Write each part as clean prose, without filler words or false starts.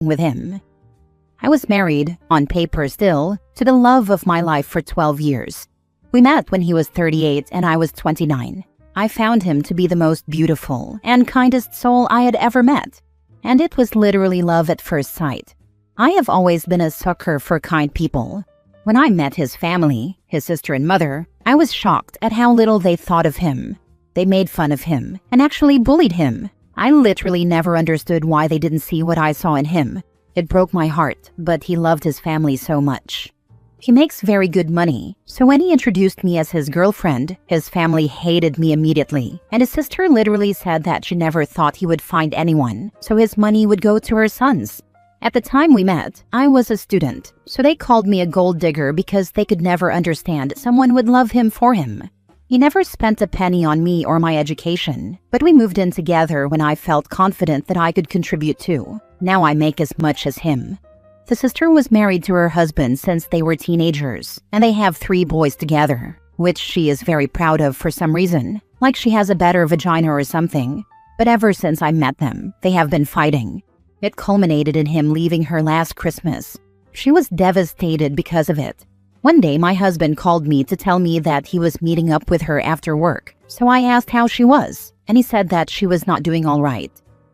with him. I was married, on paper still, to the love of my life for 12 years. We met when he was 38 and I was 29. I found him to be the most beautiful and kindest soul I had ever met, and it was literally love at first sight. I have always been a sucker for kind people. When I met his family, his sister and mother, I was shocked at how little they thought of him. They made fun of him and actually bullied him. I literally never understood why they didn't see what I saw in him. It broke my heart, but he loved his family so much. He makes very good money, so when he introduced me as his girlfriend, his family hated me immediately, and his sister literally said that she never thought he would find anyone, so his money would go to her sons. At the time we met, I was a student, so they called me a gold digger because they could never understand someone would love him for him. He never spent a penny on me or my education, but we moved in together when I felt confident that I could contribute too. Now I make as much as him. The sister was married to her husband since they were teenagers, and they have 3 boys together, which she is very proud of for some reason, like she has a better vagina or something. But ever since I met them, they have been fighting. It culminated in him leaving her last Christmas. She was devastated because of it. One day, my husband called me to tell me that he was meeting up with her after work, so I asked how she was, and he said that she was not doing all right.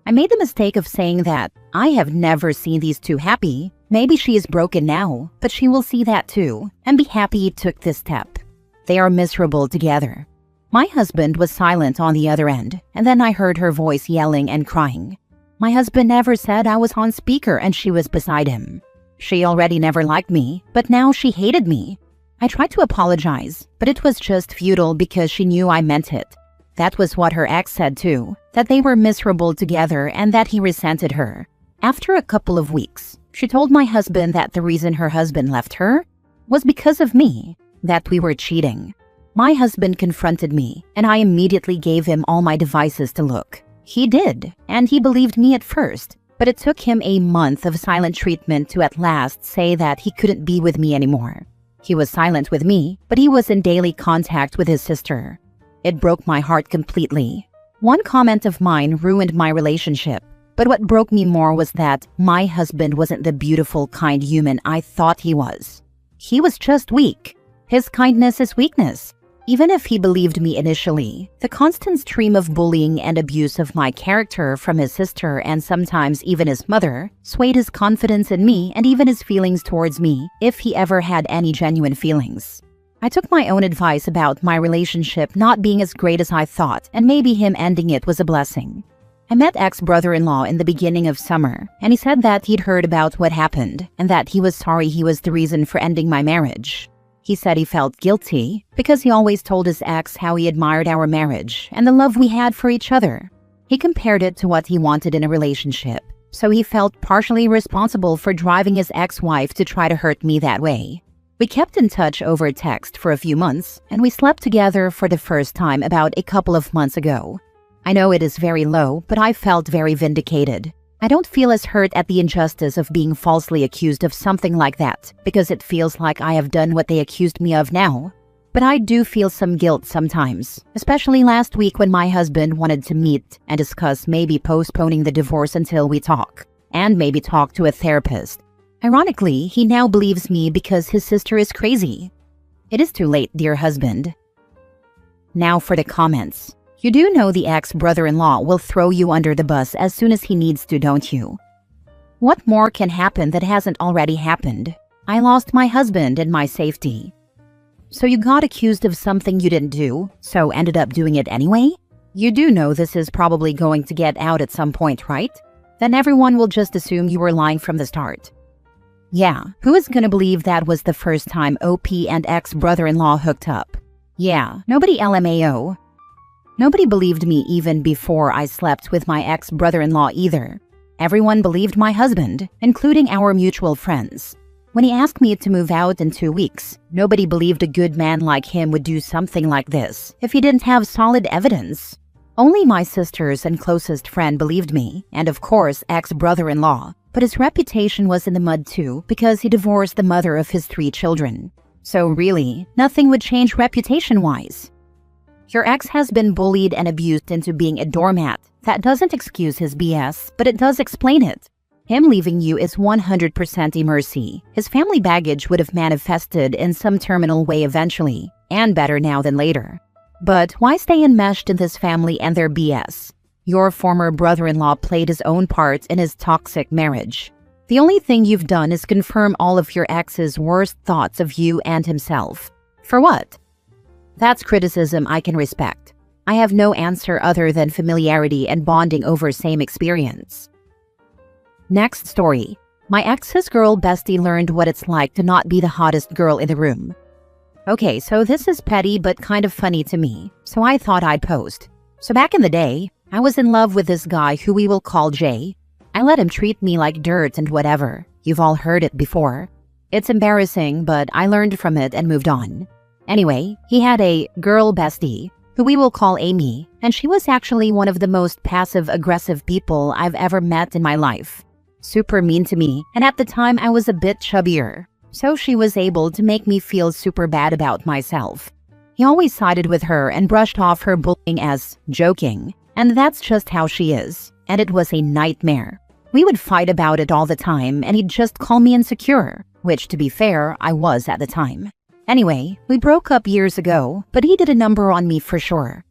I made the mistake of saying that I have never seen these two happy. Maybe she is broken now, but she will see that too, and be happy he took this step. They are miserable together. My husband was silent on the other end, and then I heard her voice yelling and crying. My husband never said I was on speaker and she was beside him. She already never liked me, but now she hated me. I tried to apologize, but it was just futile because she knew I meant it. That was what her ex said too, that they were miserable together and that he resented her. After a couple of weeks, she told my husband that the reason her husband left her was because of me, that we were cheating. My husband confronted me, and I immediately gave him all my devices to look. He did, and he believed me at first, but it took him a month of silent treatment to at last say that he couldn't be with me anymore. He was silent with me, but he was in daily contact with his sister. It broke my heart completely. One comment of mine ruined my relationship, but what broke me more was that my husband wasn't the beautiful, kind human I thought he was. He was just weak. His kindness is weakness. Even if he believed me initially, the constant stream of bullying and abuse of my character from his sister and sometimes even his mother swayed his confidence in me and even his feelings towards me, if he ever had any genuine feelings. I took my own advice about my relationship not being as great as I thought, and maybe him ending it was a blessing. I met ex-brother-in-law in the beginning of summer, and he said that he'd heard about what happened and that he was sorry he was the reason for ending my marriage. He said he felt guilty because he always told his ex how he admired our marriage and the love we had for each other. He compared it to what he wanted in a relationship, so he felt partially responsible for driving his ex-wife to try to hurt me that way. We kept in touch over text for a few months, and we slept together for the first time about a couple of months ago. I know it is very low, but I felt very vindicated. I don't feel as hurt at the injustice of being falsely accused of something like that, because it feels like I have done what they accused me of now. But I do feel some guilt sometimes, especially last week when my husband wanted to meet and discuss maybe postponing the divorce until we talk, and maybe talk to a therapist. Ironically, he now believes me because his sister is crazy. It is too late, dear husband. Now for the comments. You do know the ex-brother-in-law will throw you under the bus as soon as he needs to, don't you? What more can happen that hasn't already happened? I lost my husband and my safety. So you got accused of something you didn't do, so ended up doing it anyway? You do know this is probably going to get out at some point, right? Then everyone will just assume you were lying from the start. Yeah, who is gonna believe that was the first time OP and ex-brother-in-law hooked up? Yeah, nobody LMAO. Nobody believed me even before I slept with my ex-brother-in-law either. Everyone believed my husband, including our mutual friends. When he asked me to move out in 2 weeks, nobody believed a good man like him would do something like this if he didn't have solid evidence. Only my sisters and closest friend believed me, and of course ex-brother-in-law, but his reputation was in the mud too because he divorced the mother of his 3 children. So really, nothing would change reputation-wise. Your ex has been bullied and abused into being a doormat. That doesn't excuse his BS, but it does explain it. Him leaving you is 100% a mercy. His family baggage would have manifested in some terminal way eventually, and better now than later. But why stay enmeshed in this family and their BS? Your former brother-in-law played his own part in his toxic marriage. The only thing you've done is confirm all of your ex's worst thoughts of you and himself. For what? That's criticism I can respect. I have no answer other than familiarity and bonding over same experience. Next story. My ex's girl bestie learned what it's like to not be the hottest girl in the room. Okay, so this is petty but kind of funny to me, so I thought I'd post. So back in the day, I was in love with this guy who we will call Jay. I let him treat me like dirt and whatever. You've all heard it before. It's embarrassing, but I learned from it and moved on. Anyway, he had a girl bestie, who we will call Amy, and she was actually one of the most passive-aggressive people I've ever met in my life. Super mean to me, and at the time I was a bit chubbier, so she was able to make me feel super bad about myself. He always sided with her and brushed off her bullying as joking, and that's just how she is, and it was a nightmare. We would fight about it all the time, and he'd just call me insecure, which, to be fair, I was at the time. Anyway, we broke up years ago, but he did a number on me for sure.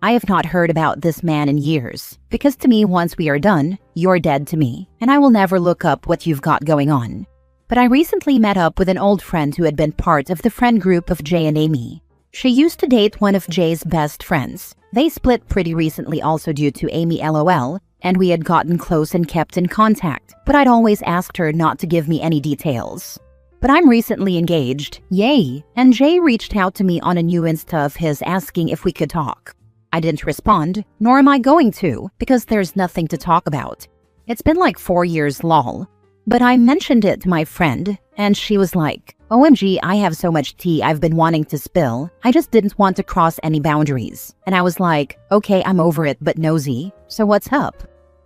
I have not heard about this man in years, because to me, once we are done, you're dead to me, and I will never look up what you've got going on. But I recently met up with an old friend who had been part of the friend group of Jay and Amy. She used to date one of Jay's best friends. They split pretty recently also due to Amy LOL, and we had gotten close and kept in contact, but I'd always asked her not to give me any details. But I'm recently engaged, yay, and Jay reached out to me on a new Insta of his asking if we could talk. I didn't respond, nor am I going to, because there's nothing to talk about. It's been like 4 years lol. But I mentioned it to my friend, and she was like, OMG, I have so much tea I've been wanting to spill, I just didn't want to cross any boundaries. And I was like, okay, I'm over it but nosy, so what's up?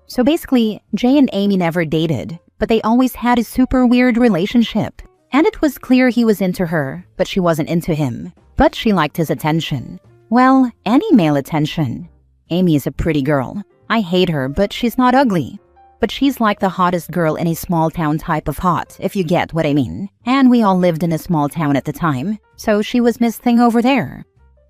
So basically, Jay and Amy never dated, but they always had a super weird relationship. And it was clear he was into her, but she wasn't into him. But she liked his attention. Well, any male attention. Amy is a pretty girl. I hate her, but she's not ugly. But she's like the hottest girl in a small town type of hot, if you get what I mean. And we all lived in a small town at the time, so she was Miss Thing over there.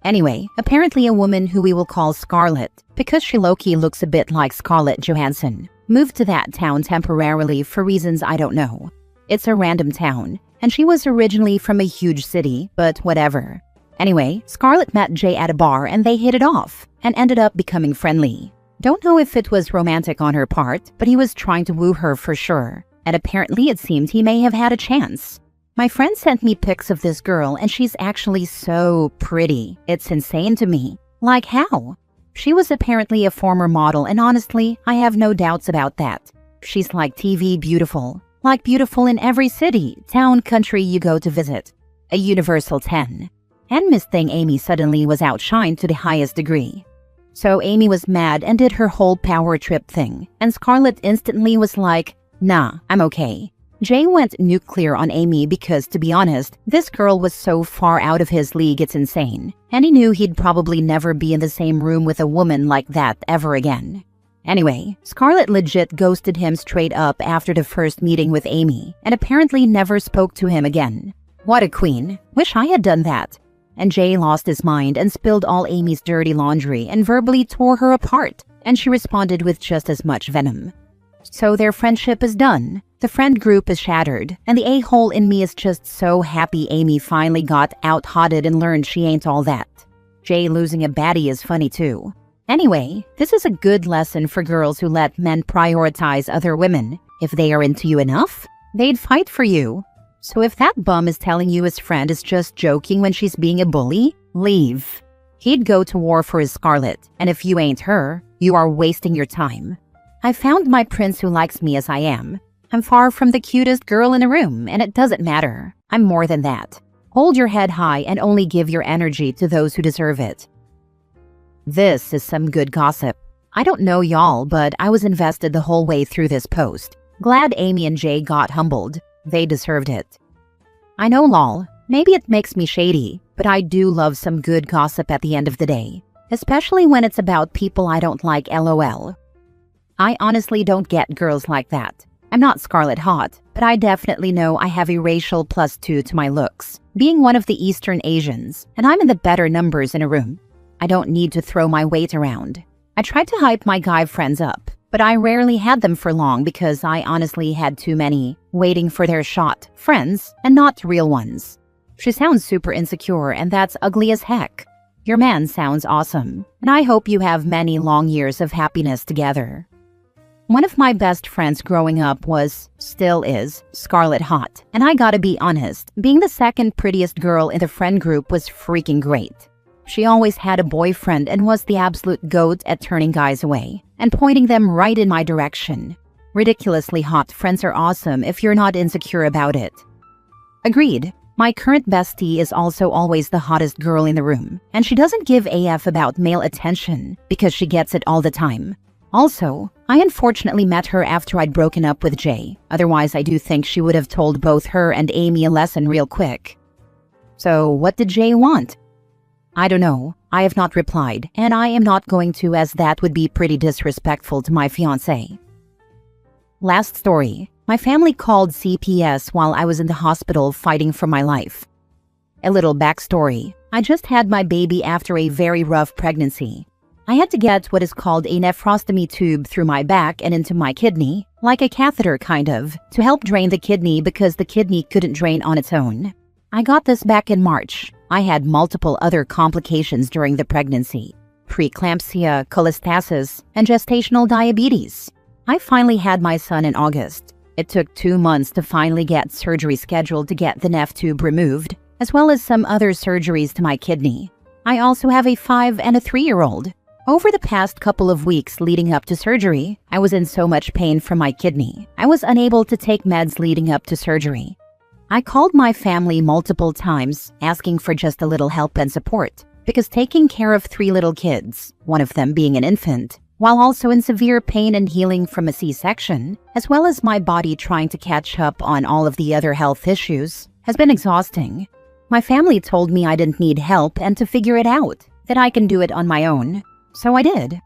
Anyway, apparently a woman who we will call Scarlett, because she low-key looks a bit like Scarlett Johansson, moved to that town temporarily for reasons I don't know. It's a random town, and she was originally from a huge city, but whatever. Anyway, Scarlett met Jay at a bar and they hit it off, and ended up becoming friendly. Don't know if it was romantic on her part, but he was trying to woo her for sure, and apparently it seemed he may have had a chance. My friend sent me pics of this girl and she's actually so pretty. It's insane to me. Like how? She was apparently a former model and honestly, I have no doubts about that. She's like TV beautiful. Like beautiful in every city, town, country you go to visit. A universal 10. And Miss Thing Amy suddenly was outshined to the highest degree. So Amy was mad and did her whole power trip thing, and Scarlett instantly was like, nah, I'm okay. Jay went nuclear on Amy because, to be honest, this girl was so far out of his league it's insane, and he knew he'd probably never be in the same room with a woman like that ever again. Anyway, Scarlett legit ghosted him straight up after the first meeting with Amy, and apparently never spoke to him again. What a queen. Wish I had done that. And Jay lost his mind and spilled all Amy's dirty laundry and verbally tore her apart, and she responded with just as much venom. So their friendship is done. The friend group is shattered, and the a-hole in me is just so happy Amy finally got out-hotted and learned she ain't all that. Jay losing a baddie is funny too. Anyway, this is a good lesson for girls who let men prioritize other women. If they are into you enough, they'd fight for you. So if that bum is telling you his friend is just joking when she's being a bully, leave. He'd go to war for his Scarlett, and if you ain't her, you are wasting your time. I found my prince who likes me as I am. I'm far from the cutest girl in the room, and it doesn't matter. I'm more than that. Hold your head high and only give your energy to those who deserve it. This is some good gossip. I don't know y'all, but I was invested the whole way through this post. Glad Amy and Jay got humbled. They deserved it. I know lol, maybe it makes me shady, but I do love some good gossip at the end of the day. Especially when it's about people I don't like lol. I honestly don't get girls like that. I'm not Scarlet hot, but I definitely know I have a racial +2 to my looks, being one of the Eastern Asians, and I'm in the better numbers in a room. I don't need to throw my weight around. I tried to hype my guy friends up, but I rarely had them for long because I honestly had too many waiting for their shot friends and not real ones. She sounds super insecure, and that's ugly as heck. Your man sounds awesome, and I hope you have many long years of happiness together. One of my best friends growing up still is, Scarlet hot, and I gotta be honest, being the second prettiest girl in the friend group was freaking great. She always had a boyfriend and was the absolute goat at turning guys away and pointing them right in my direction. Ridiculously hot friends are awesome if you're not insecure about it. Agreed. My current bestie is also always the hottest girl in the room, and she doesn't give AF about male attention because she gets it all the time. Also, I unfortunately met her after I'd broken up with Jay. Otherwise, I do think she would have told both her and Amy a lesson real quick. So, what did Jay want? I don't know. I have not replied, and I am not going to, as that would be pretty disrespectful to my fiancé. Last story. My family called CPS while I was in the hospital fighting for my life. A little backstory. I just had my baby after a very rough pregnancy. I had to get what is called a nephrostomy tube through my back and into my kidney, like a catheter kind of, to help drain the kidney because the kidney couldn't drain on its own. I got this back in March. I had multiple other complications during the pregnancy: preeclampsia, cholestasis, and gestational diabetes. I finally had my son in August. It took 2 months to finally get surgery scheduled to get the neph tube removed, as well as some other surgeries to my kidney. I also have a 5 and a 3-year-old. Over the past couple of weeks leading up to surgery, I was in so much pain from my kidney. I was unable to take meds leading up to surgery. I called my family multiple times, asking for just a little help and support, because taking care of 3 little kids, one of them being an infant, while also in severe pain and healing from a C-section, as well as my body trying to catch up on all of the other health issues, has been exhausting. My family told me I didn't need help and to figure it out, that I can do it on my own. So I did.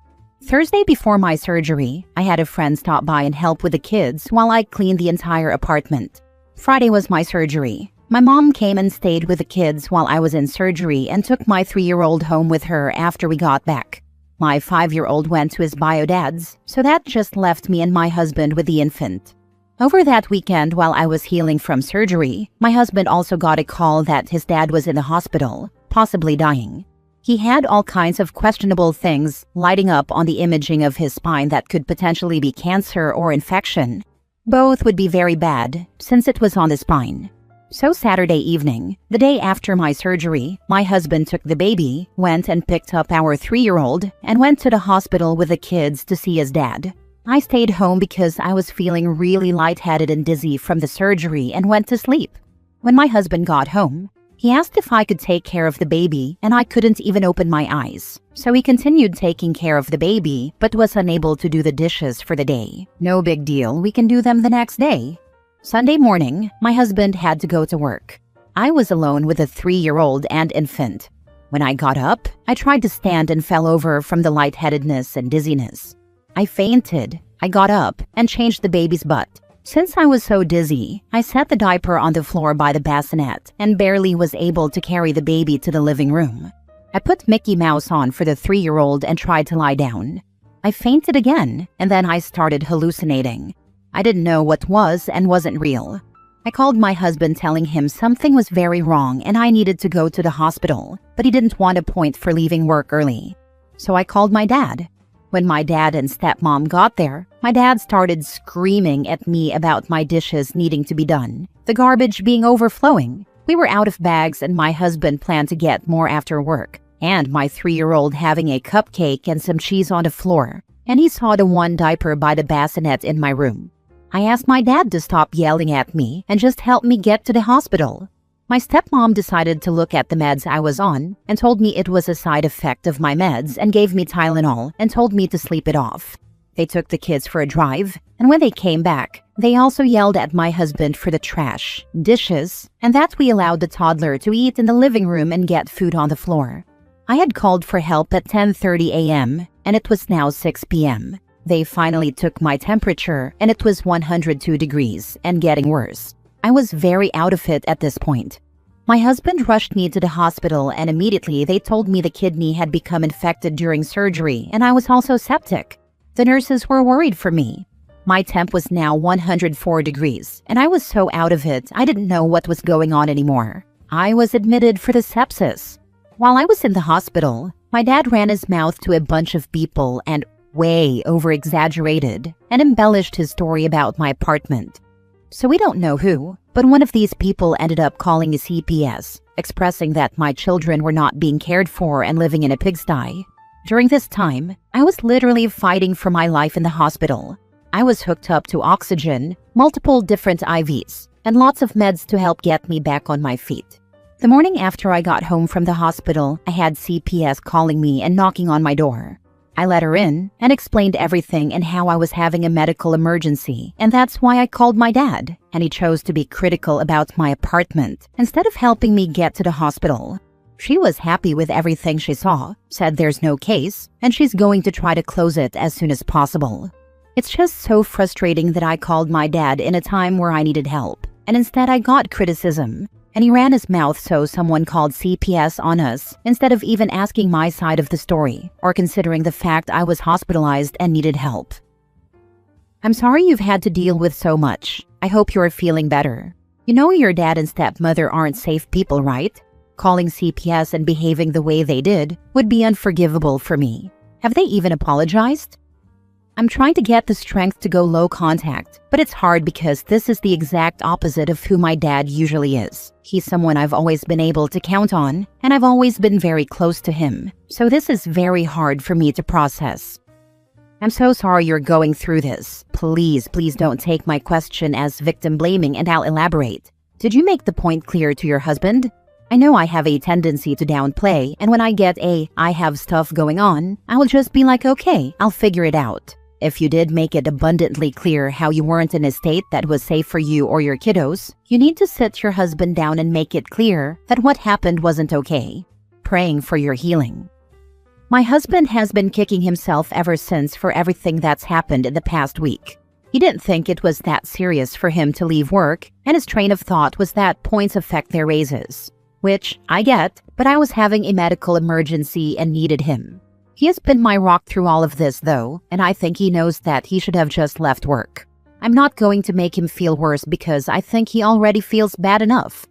Thursday before my surgery, I had a friend stop by and help with the kids while I cleaned the entire apartment. Friday was my surgery. My mom came and stayed with the kids while I was in surgery and took my 3-year-old home with her after we got back. My 5-year-old went to his bio dad's, so that just left me and my husband with the infant. Over that weekend while I was healing from surgery, my husband also got a call that his dad was in the hospital, possibly dying. He had all kinds of questionable things lighting up on the imaging of his spine that could potentially be cancer or infection. Both would be very bad, since it was on the spine. So Saturday evening, the day after my surgery, my husband took the baby, went and picked up our 3-year-old, and went to the hospital with the kids to see his dad. I stayed home because I was feeling really lightheaded and dizzy from the surgery and went to sleep. When my husband got home, he asked if I could take care of the baby, and I couldn't even open my eyes. So he continued taking care of the baby, but was unable to do the dishes for the day. No big deal, we can do them the next day. Sunday morning, my husband had to go to work. I was alone with a 3-year-old and infant. When I got up, I tried to stand and fell over from the lightheadedness and dizziness. I fainted. I got up and changed the baby's butt. Since I was so dizzy, I set the diaper on the floor by the bassinet and barely was able to carry the baby to the living room. I put Mickey Mouse on for the 3-year-old and tried to lie down. I fainted again, and then I started hallucinating. I didn't know what was and wasn't real. I called my husband telling him something was very wrong and I needed to go to the hospital, but he didn't want a point for leaving work early. So I called my dad. When my dad and stepmom got there, my dad started screaming at me about my dishes needing to be done, the garbage being overflowing. We were out of bags and my husband planned to get more after work, and my 3-year-old having a cupcake and some cheese on the floor, and he saw the one diaper by the bassinet in my room. I asked my dad to stop yelling at me and just help me get to the hospital. My stepmom decided to look at the meds I was on and told me it was a side effect of my meds and gave me Tylenol and told me to sleep it off. They took the kids for a drive, and when they came back, they also yelled at my husband for the trash, dishes, and that we allowed the toddler to eat in the living room and get food on the floor. I had called for help at 10:30 a.m., and it was now 6 p.m. They finally took my temperature and it was 102 degrees and getting worse. I was very out of it at this point. My husband rushed me to the hospital and immediately they told me the kidney had become infected during surgery and I was also septic. The nurses were worried for me. My temp was now 104 degrees and I was so out of it I didn't know what was going on anymore. I was admitted for the sepsis. While I was in the hospital, my dad ran his mouth to a bunch of people and way over-exaggerated and embellished his story about my apartment. So we don't know who, but one of these people ended up calling his CPS, expressing that my children were not being cared for and living in a pigsty. During this time, I was literally fighting for my life in the hospital. I was hooked up to oxygen, multiple different IVs, and lots of meds to help get me back on my feet. The morning after I got home from the hospital, I had CPS calling me and knocking on my door. I let her in and explained everything and how I was having a medical emergency, and that's why I called my dad, and he chose to be critical about my apartment instead of helping me get to the hospital. She was happy with everything she saw, said there's no case, and she's going to try to close it as soon as possible. It's just so frustrating that I called my dad in a time where I needed help, and instead I got criticism. And he ran his mouth so someone called CPS on us instead of even asking my side of the story or considering the fact I was hospitalized and needed help. I'm sorry you've had to deal with so much. I hope you're feeling better. You know your dad and stepmother aren't safe people, right? Calling CPS and behaving the way they did would be unforgivable for me. Have they even apologized? I'm trying to get the strength to go low contact, but it's hard because this is the exact opposite of who my dad usually is. He's someone I've always been able to count on, and I've always been very close to him. So this is very hard for me to process. I'm so sorry you're going through this. Please don't take my question as victim blaming and I'll elaborate. Did you make the point clear to your husband? I know I have a tendency to downplay, and when I get I have stuff going on, I will just be like, okay, I'll figure it out. If you did make it abundantly clear how you weren't in a state that was safe for you or your kiddos, you need to sit your husband down and make it clear that what happened wasn't okay. Praying for your healing. My husband has been kicking himself ever since for everything that's happened in the past week. He didn't think it was that serious for him to leave work, and his train of thought was that points affect their raises. Which I get, but I was having a medical emergency and needed him. He has been my rock through all of this though, and I think he knows that he should have just left work. I'm not going to make him feel worse because I think he already feels bad enough.